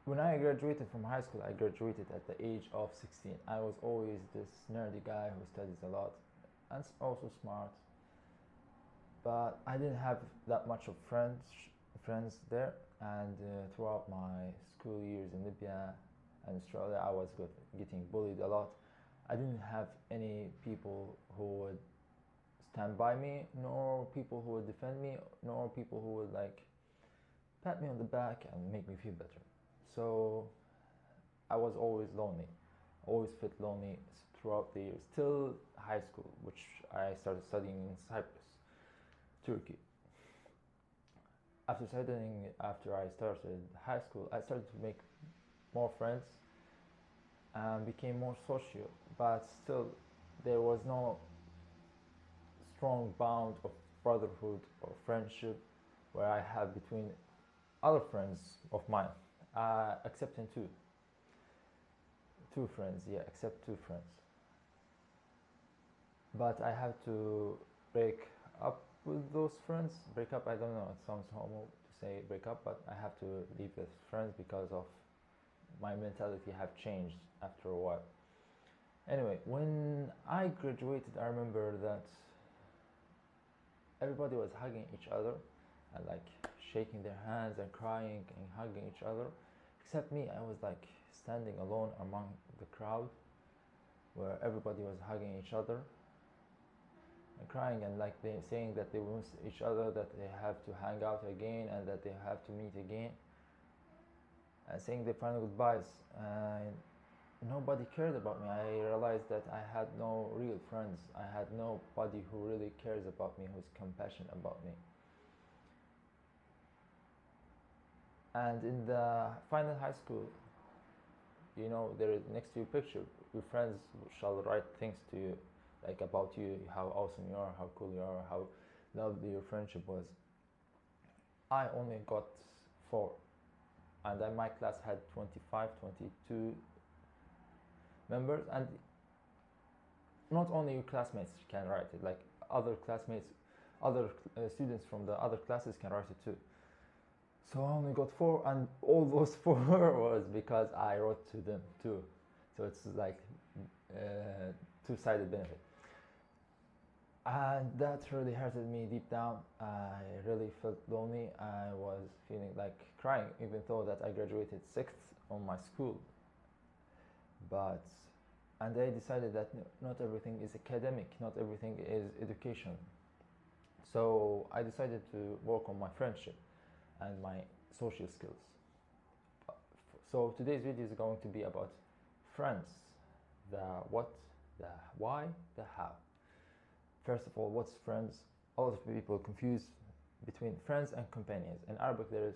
When I graduated from high school, I graduated at the age of 16. I was always this nerdy guy who studies a lot and also smart, but I didn't have that much of friends there. And throughout my school years in Libya and Australia, I was getting bullied a lot. I didn't have any people who would stand by me, nor people who would defend me, nor people who would like pat me on the back and make me feel better. So I was always lonely, always felt lonely throughout the years till high school, which I started studying in Cyprus, Turkey. After I started high school, I started to make more friends and became more social, but still there was no strong bond of brotherhood or friendship where I have between other friends of mine, excepting two friends, yeah, except two friends. But I have to break up with those friends. Break up, I don't know, it sounds homo to say break up, but I have to leave with friends because of my mentality have changed after a while. Anyway, when I graduated, I remember that everybody was hugging each other and like shaking their hands and crying and hugging each other, except me. I was like standing alone among the crowd where everybody was hugging each other and crying and like they saying that they miss each other, that they have to hang out again and that they have to meet again, and saying their final goodbyes. And nobody cared about me. I realized that I had no real friends. I had nobody who really cares about me, who's compassionate about me. And in the final high school, you know, there is next to your picture, your friends shall write things to you, like about you, how awesome you are, how cool you are, how lovely your friendship was. I only got 4, and then my class had 25, 22 members, and not only your classmates can write it, like other classmates, other students from the other classes can write it too. So I only got 4, and all those 4 was because I wrote to them too. So it's like two-sided benefit. And that really hurted me deep down. I really felt lonely. I was feeling like crying, even though that I graduated 6th on my school. But and I decided that not everything is academic, not everything is education. So I decided to work on my friendship and my social skills. So today's video is going to be about friends, the what, the why, the how. First of all, what's friends? A lot of people confuse between friends and companions. In Arabic there is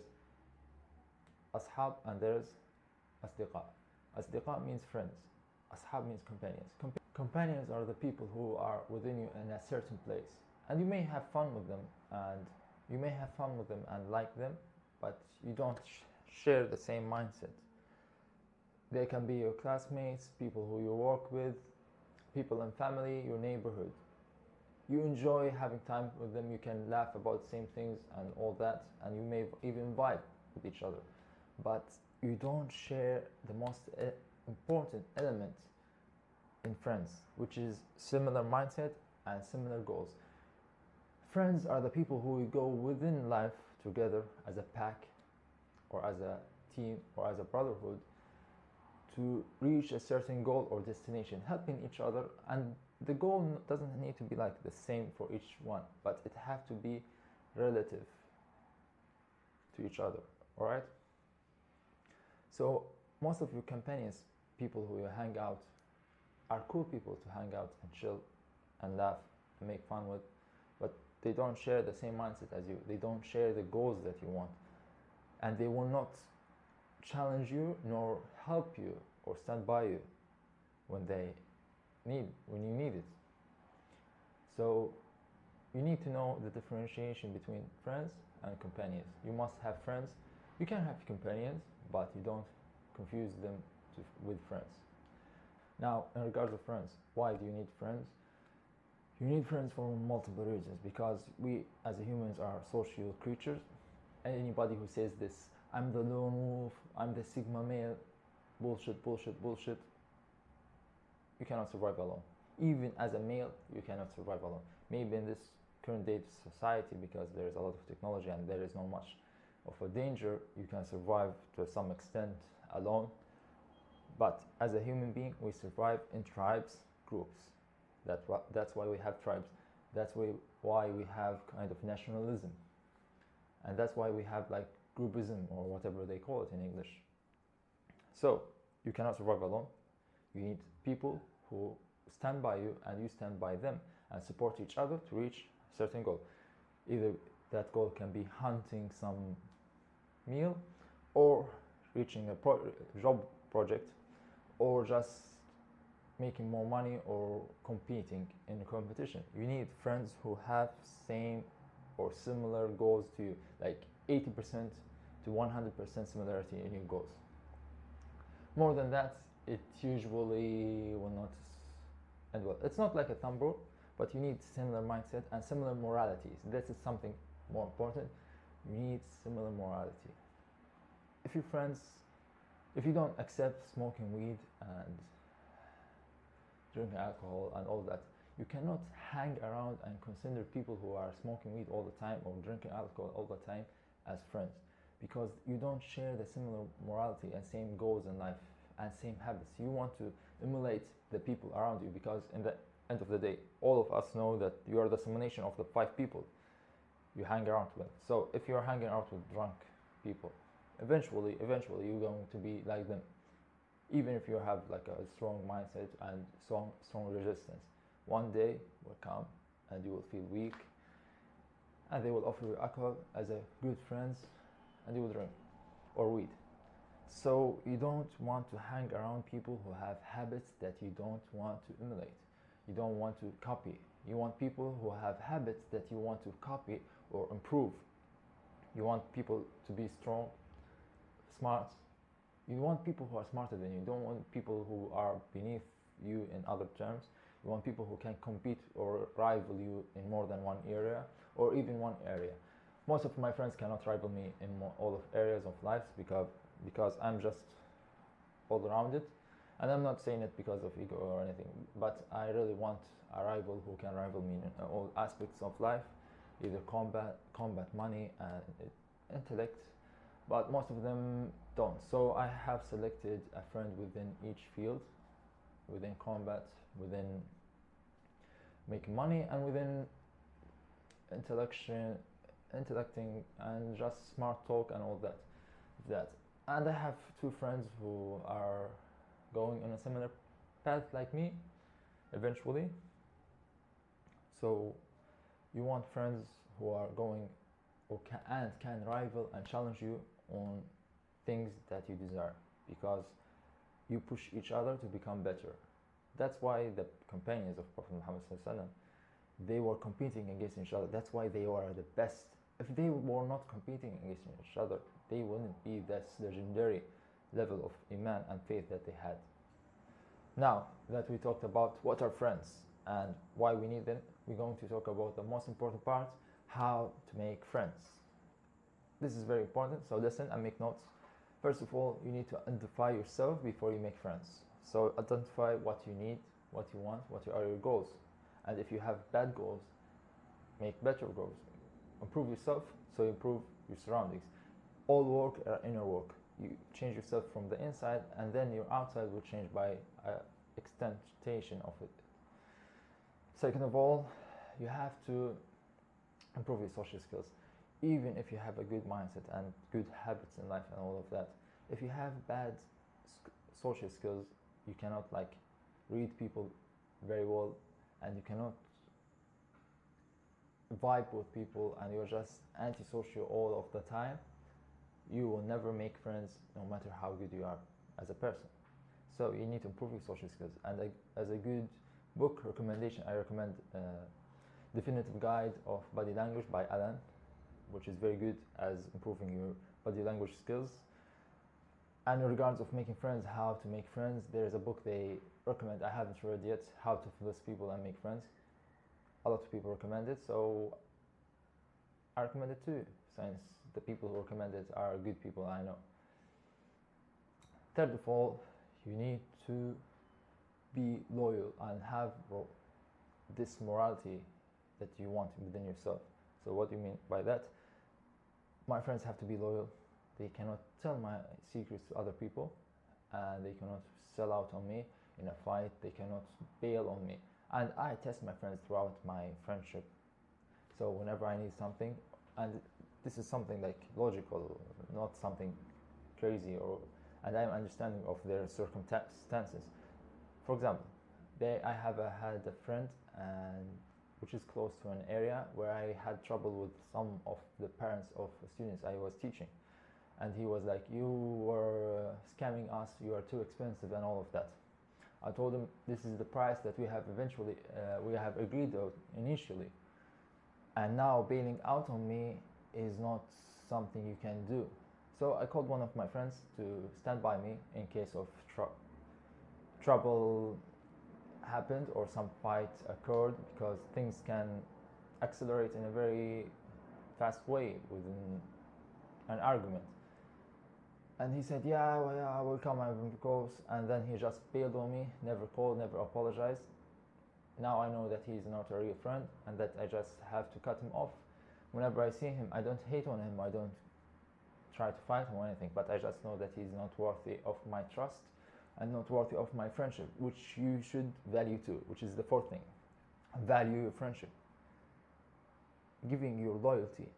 ashab and there is asdiqa. Asdiqa means friends. Ashab means companions. Companions are the people who are within you in a certain place, and you may have fun with them and like them, but you don't share the same mindset. They can be your classmates, people who you work with, people in family, your neighborhood. You enjoy having time with them, you can laugh about the same things and all that, and you may even vibe with each other, but you don't share the most important element in friends, which is similar mindset and similar goals. Friends are the people who go within life together as a pack or as a team or as a brotherhood to reach a certain goal or destination, helping each other. And the goal doesn't need to be like the same for each one, but it have to be relative to each other. All right. So most of your companions, people who you hang out, are cool people to hang out and chill and laugh and make fun with, but they don't share the same mindset as you. They don't share the goals that you want, and they will not challenge you nor help you or stand by you when you need it. So you need to know the differentiation between friends and companions. You must have friends. You can have companions, but you don't confuse them with friends. Now, in regards to friends, why do you need friends? You need friends for multiple reasons, because we as humans are social creatures. Anybody who says this I'm the lone wolf, I'm the sigma male. Bullshit, bullshit, bullshit. You cannot survive alone. Even as a male, you cannot survive alone. Maybe in this current day society, because there is a lot of technology and there is not much of a danger, you can survive to some extent alone. But as a human being, we survive in tribes, groups. That's why we have tribes. That's why we have kind of nationalism. And that's why we have like groupism or whatever they call it in English. So you cannot survive alone. You need people who stand by you and you stand by them and support each other to reach a certain goal. Either that goal can be hunting some meal, or reaching a job project, or just making more money, or competing in a competition. You need friends who have same or similar goals to you, like 80% to 100% similarity in your goals. More than that, it usually will not end well. It's not like a thumb rule, but you need similar mindset and similar moralities. This is something more important. You need similar morality. If your friends, if you don't accept smoking weed and drinking alcohol and all that, you cannot hang around and consider people who are smoking weed all the time or drinking alcohol all the time as friends, because you don't share the similar morality and same goals in life and same habits. You want to emulate the people around you, because in the end of the day, all of us know that you are the summation of the 5 people you hang around with. So if you're hanging out with drunk people, eventually you're going to be like them, even if you have like a strong mindset and strong resistance. One day will come and you will feel weak, and they will offer you alcohol as a good friends, and you will drink, or weed. So you don't want to hang around people who have habits that you don't want to emulate, you don't want to copy. You want people who have habits that you want to copy or improve. You want people to be strong, smart. You want people who are smarter than you. You don't want people who are beneath you in other terms. You want people who can compete or rival you in more than one area, or even one area. Most of my friends cannot rival me in all of areas of life, because I'm just all-rounded. And I'm not saying it because of ego or anything, but I really want a rival who can rival me in all aspects of life, either combat, money, and intellect. But most of them don't. So I have selected a friend within each field, within combat, within making money, and within intellecting and just smart talk and all that. And I have 2 friends who are going on a similar path like me eventually. So you want friends who are going or can rival and challenge you on things that you desire, because you push each other to become better. That's why the companions of Prophet Muhammad ﷺ, they were competing against each other. That's why they were the best. If they were not competing against each other, they wouldn't be that legendary level of iman and faith that they had. Now that we talked about what are friends and why we need them, we're going to talk about the most important part: how to make friends. This is very important, so listen and make notes. First of all, you need to identify yourself before you make friends. So identify what you need, what you want, what are your goals. And if you have bad goals, make better goals. Improve yourself, so improve your surroundings. All work are inner work. You change yourself from the inside, and then your outside will change by extension of it. Second of all, you have to improve your social skills. Even if you have a good mindset and good habits in life and all of that, if you have bad social skills, you cannot like read people very well, and you cannot vibe with people, and you're just antisocial all of the time, you will never make friends no matter how good you are as a person. So you need to improve your social skills. And as a good book recommendation, I recommend Definitive Guide of Body Language by Alan, which is very good as improving your body language skills. And in regards of making friends, how to make friends, there is a book they recommend, I haven't read yet, How to Influence People and Make Friends. A lot of people recommend it, so I recommend it too, since the people who recommend it are good people, I know. Third of all, you need to be loyal and have this morality that you want within yourself. So what do you mean by that? My friends have to be loyal. They cannot tell my secrets to other people, and they cannot sell out on me in a fight. They cannot bail on me. And I test my friends throughout my friendship. So whenever I need something, and this is something like logical, not something crazy, and I'm understanding of their circumstances. For example, I have had a friend, and which is close to an area where I had trouble with some of the parents of students I was teaching, and he was like, "You were scamming us. You are too expensive," and all of that. I told him this is the price that we have eventually we have agreed on initially, and now bailing out on me is not something you can do. So I called one of my friends to stand by me in case of trouble happened or some fight occurred, because things can accelerate in a very fast way within an argument. And he said, yeah, well, yeah, I will come, I will close. And then he just bailed on me, never called, never apologized. Now I know that he's not a real friend and that I just have to cut him off. Whenever I see him, I don't hate on him, I don't try to fight him or anything, but I just know that he's not worthy of my trust and not worthy of my friendship, which you should value too, which is the fourth thing. Value your friendship. Giving your loyalty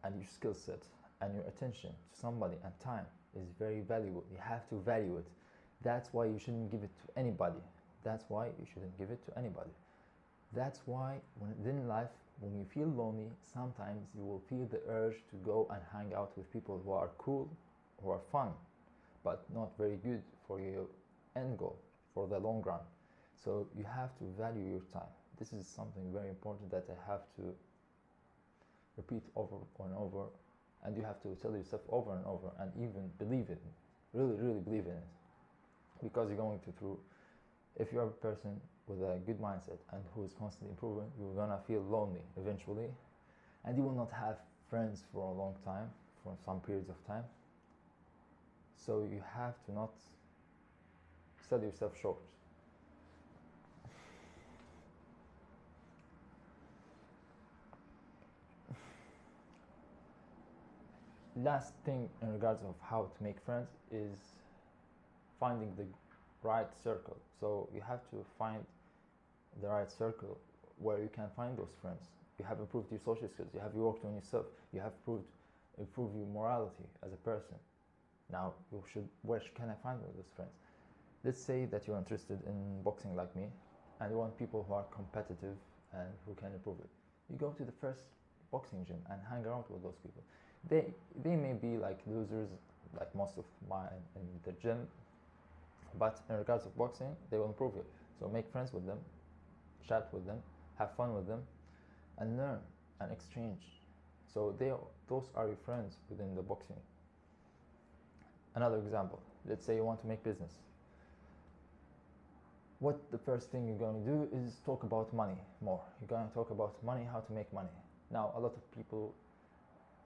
and your skill set and your attention to somebody and time is very valuable. You have to value it. That's why you shouldn't give it to anybody. That's why you shouldn't give it to anybody. That's why within life, when you feel lonely, sometimes you will feel the urge to go and hang out with people who are cool, who are fun, but not very good for your end goal, for the long run. So you have to value your time. This is something very important that I have to repeat over and over, and you have to tell yourself over and over, and even believe it, really believe in it, because you're going through. If you're a person with a good mindset and who is constantly improving, you're gonna feel lonely eventually, and you will not have friends for a long time, for some periods of time. So you have to not sell yourself short. Last thing in regards of how to make friends is finding the right circle. So you have to find the right circle where you can find those friends. You have improved your social skills, you have worked on yourself, you have improved your morality as a person. Now where can I find those friends? Let's say that you're interested in boxing like me, and you want people who are competitive and who can improve it. You go to the first boxing gym and hang out with those people. They may be like losers, like most of mine in the gym, but in regards of boxing, they will improve you. So make friends with them, chat with them, have fun with them, and learn and exchange. So those are your friends within the boxing. Another example, let's say you want to make business. What the first thing you're going to do is talk about money more. You're going to talk about money, how to make money. Now, a lot of people,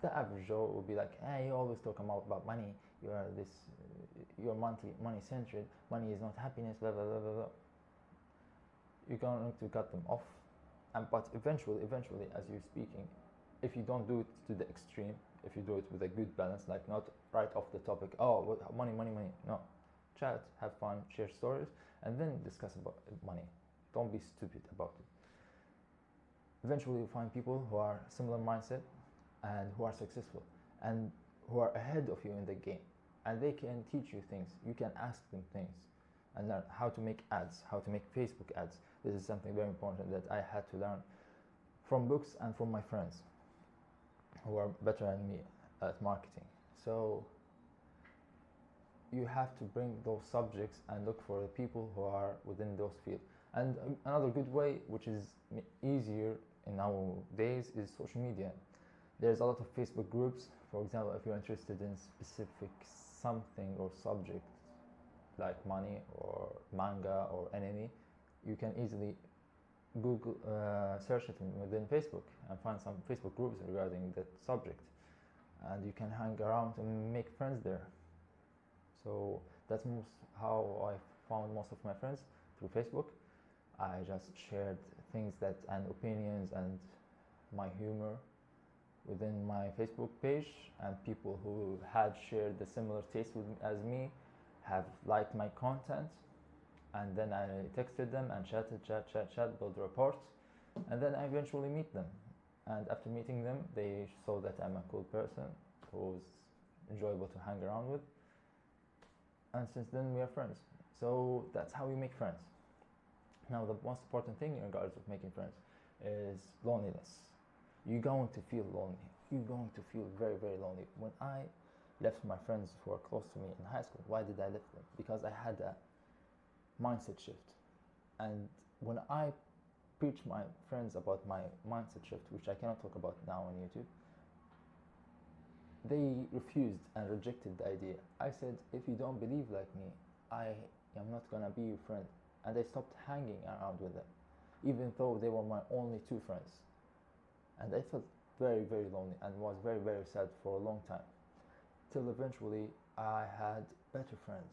the average Joe will be like, hey, you always talk about money. You're money-centered. Money is not happiness, blah, blah, blah, blah, blah. You're going to cut them off. But eventually, as you're speaking, if you don't do it to the extreme, if you do it with a good balance, like not right off the topic, oh, money. No. Chat, have fun, share stories, and then discuss about money. Don't be stupid about it. Eventually, you find people who are similar mindset and who are successful and who are ahead of you in the game, and they can teach you things. You can ask them things and learn how to make ads, how to make Facebook ads. This is something very important that I had to learn from books and from my friends who are better than me at marketing. So you have to bring those subjects and look for the people who are within those fields. And another good way, which is easier in nowadays, is social media. There's a lot of Facebook groups. For example, if you're interested in specific something or subject like money or manga or anime, you can easily search it within Facebook and find some Facebook groups regarding that subject. and you can hang around and make friends there. So that's how I found most of my friends, through Facebook. I just shared things that and opinions and my humor within my Facebook page, and people who had shared the similar taste as me have liked my content, and then I texted them and chat, build reports, and then I eventually meet them. And after meeting them, they saw that I'm a cool person who's enjoyable to hang around with, and since then we are friends. So that's how you make friends. Now, the most important thing in regards of making friends is loneliness. You're going to feel lonely. You're going to feel very, very lonely. When I left my friends who are close to me in high school, why did I leave them? Because I had a mindset shift. And when I preach my friends about my mindset shift, which I cannot talk about now on YouTube, they refused and rejected the idea. I said, if you don't believe like me, I am not gonna be your friend. And I stopped hanging around with them, even though they were my only two friends. And I felt very, very lonely and was very, very sad for a long time. Till eventually I had better friends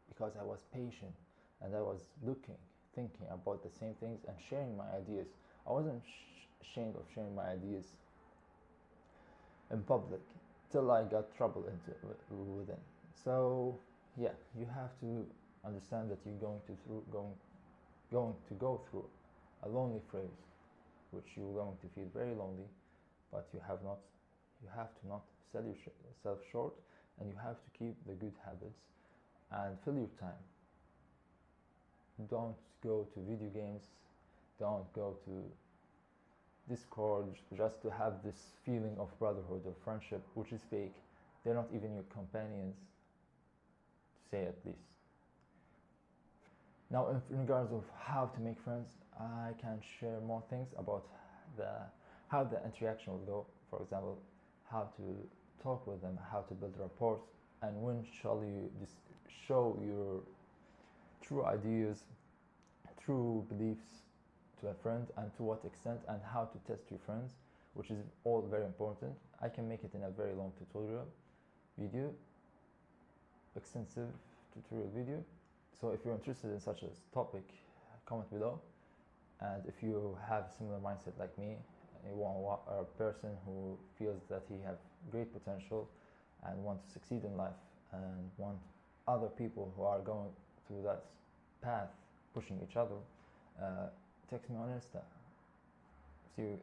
because I was patient and I was looking, thinking about the same things and sharing my ideas. I wasn't ashamed of sharing my ideas in public till I got trouble within. So yeah, you have to understand that you're going to go through a lonely phase, which you're going to feel very lonely, but you have to not sell yourself short, and you have to keep the good habits and fill your time. Don't go to video games, don't go to Discord just to have this feeling of brotherhood or friendship, which is fake. They're not even your companions, to say at least. Now, in regards of how to make friends, I can share more things about how the interaction will go. For example, how to talk with them, how to build rapport, and when shall you just show your true ideas, true beliefs to a friend, and to what extent, and how to test your friends, which is all very important. I can make it in a very long tutorial video, extensive tutorial video. So if you're interested in such a topic, comment below. And if you have a similar mindset like me, you want a person who feels that he has great potential and want to succeed in life, and want other people who are going through that path, pushing each other, text me on Insta. See you